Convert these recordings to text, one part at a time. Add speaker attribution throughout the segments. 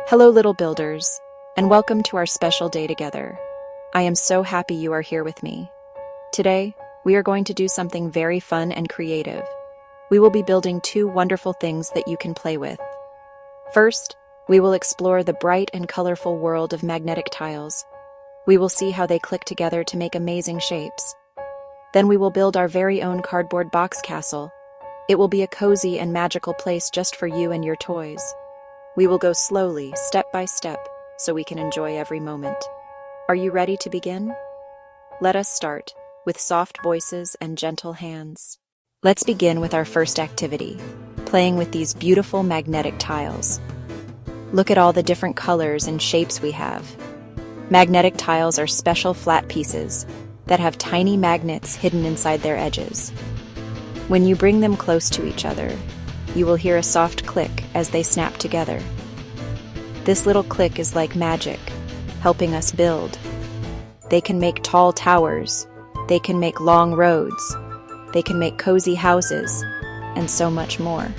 Speaker 1: Hello, little builders, and welcome to our special day together. I am so happy you are here with me. Today, we are going to do something very fun and creative. We will be building two wonderful things that you can play with. First, we will explore the bright and colorful world of magnetic tiles. We will see how they click together to make amazing shapes. Then we will build our very own cardboard box castle. It will be a cozy and magical place just for you and your toys. We will go slowly, step by step, so we can enjoy every moment. Are you ready to begin? Let us start with soft voices and gentle hands. Let's begin with our first activity, playing with these beautiful magnetic tiles. Look at all the different colors and shapes we have. Magnetic tiles are special flat pieces that have tiny magnets hidden inside their edges. When you bring them close to each other, you will hear a soft click as they snap together. This little click is like magic, helping us build. They can make tall towers, they can make long roads, they can make cozy houses, and so much more.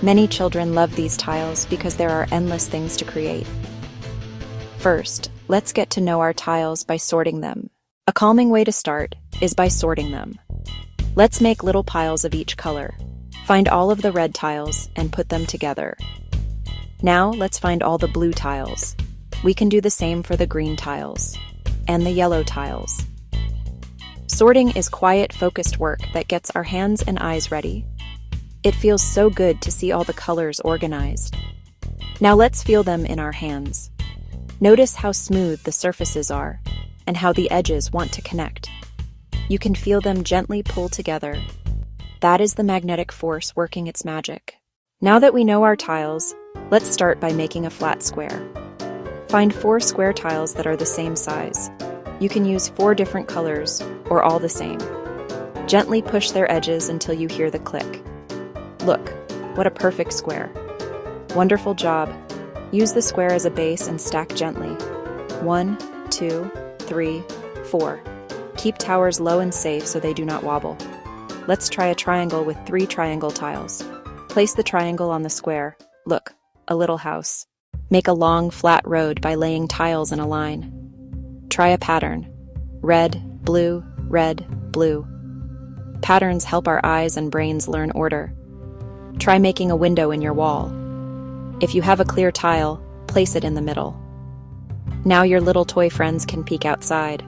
Speaker 1: Many children love these tiles because there are endless things to create. First, let's get to know our tiles by sorting them. A calming way to start is by sorting them. Let's make little piles of each color. Find all of the red tiles and put them together. Now let's find all the blue tiles. We can do the same for the green tiles and the yellow tiles. Sorting is quiet, focused work that gets our hands and eyes ready. It feels so good to see all the colors organized. Now let's feel them in our hands. Notice how smooth the surfaces are and how the edges want to connect. You can feel them gently pull together. That is the magnetic force working its magic. Now that we know our tiles, let's start by making a flat square. Find 4 square tiles that are the same size. You can use 4 different colors, or all the same. Gently push their edges until you hear the click. Look, what a perfect square. Wonderful job. Use the square as a base and stack gently. 1, 2, 3, 4. Keep towers low and safe so they do not wobble. Let's try a triangle with 3 triangle tiles. Place the triangle on the square. Look, a little house. Make a long, flat road by laying tiles in a line. Try a pattern. Red, blue, red, blue. Patterns help our eyes and brains learn order. Try making a window in your wall. If you have a clear tile, place it in the middle. Now your little toy friends can peek outside.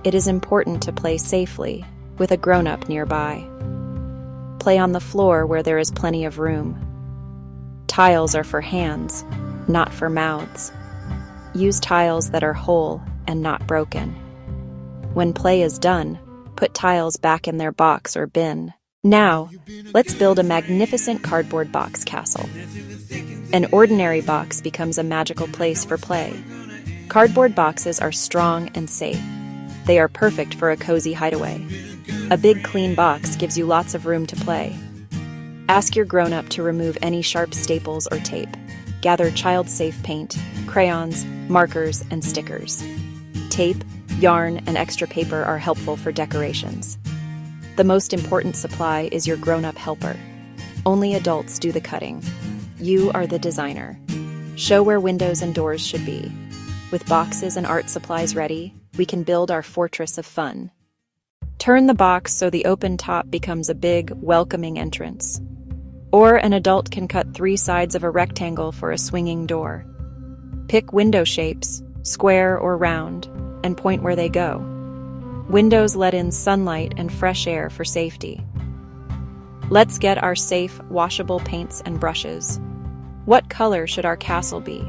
Speaker 1: It is important to play safely, with a grown-up nearby. Play on the floor where there is plenty of room. Tiles are for hands, not for mouths. Use tiles that are whole and not broken. When play is done, put tiles back in their box or bin. Now, let's build a magnificent cardboard box castle. An ordinary box becomes a magical place for play. Cardboard boxes are strong and safe. They are perfect for a cozy hideaway. A big, clean box gives you lots of room to play. Ask your grown-up to remove any sharp staples or tape. Gather child-safe paint, crayons, markers, and stickers. Tape, yarn, and extra paper are helpful for decorations. The most important supply is your grown-up helper. Only adults do the cutting. You are the designer. Show where windows and doors should be. With boxes and art supplies ready, we can build our fortress of fun. Turn the box so the open top becomes a big, welcoming entrance. Or an adult can cut 3 sides of a rectangle for a swinging door. Pick window shapes, square or round, and point where they go. Windows let in sunlight and fresh air for safety. Let's get our safe, washable paints and brushes. What color should our castle be?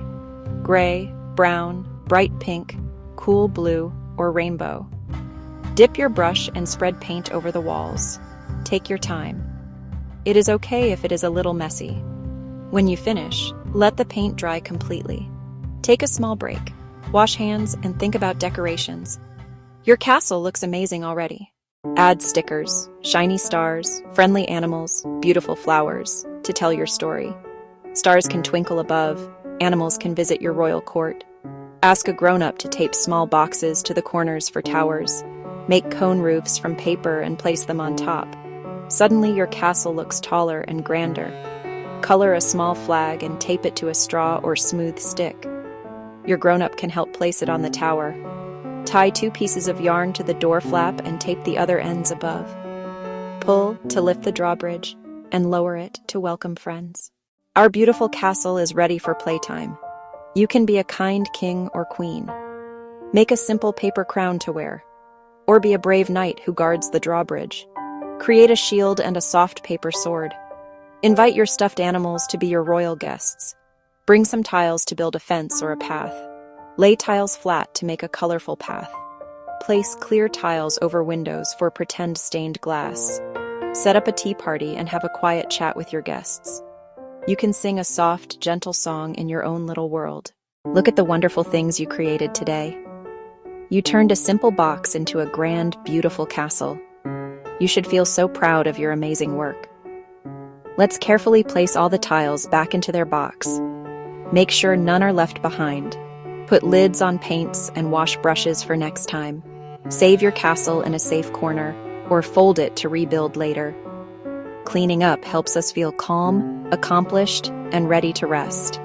Speaker 1: Gray, brown, bright pink, cool blue, or rainbow? Dip your brush and spread paint over the walls. Take your time. It is okay if it is a little messy. When you finish, let the paint dry completely. Take a small break, wash hands, and think about decorations. Your castle looks amazing already. Add stickers, shiny stars, friendly animals, beautiful flowers to tell your story. Stars can twinkle above, animals can visit your royal court. Ask a grown-up to tape small boxes to the corners for towers. Make cone roofs from paper and place them on top. Suddenly your castle looks taller and grander. Color a small flag and tape it to a straw or smooth stick. Your grown-up can help place it on the tower. Tie 2 pieces of yarn to the door flap and tape the other ends above. Pull to lift the drawbridge and lower it to welcome friends. Our beautiful castle is ready for playtime. You can be a kind king or queen. Make a simple paper crown to wear, or be a brave knight who guards the drawbridge. Create a shield and a soft paper sword. Invite your stuffed animals to be your royal guests. Bring some tiles to build a fence or a path. Lay tiles flat to make a colorful path. Place clear tiles over windows for pretend stained glass. Set up a tea party and have a quiet chat with your guests. You can sing a soft, gentle song in your own little world. Look at the wonderful things you created today. You turned a simple box into a grand, beautiful castle. You should feel so proud of your amazing work. Let's carefully place all the tiles back into their box. Make sure none are left behind. Put lids on paints and wash brushes for next time. Save your castle in a safe corner, or fold it to rebuild later. Cleaning up helps us feel calm, accomplished, and ready to rest.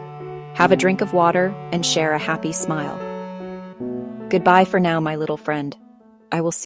Speaker 1: Have a drink of water and share a happy smile. Goodbye for now, my little friend. I will see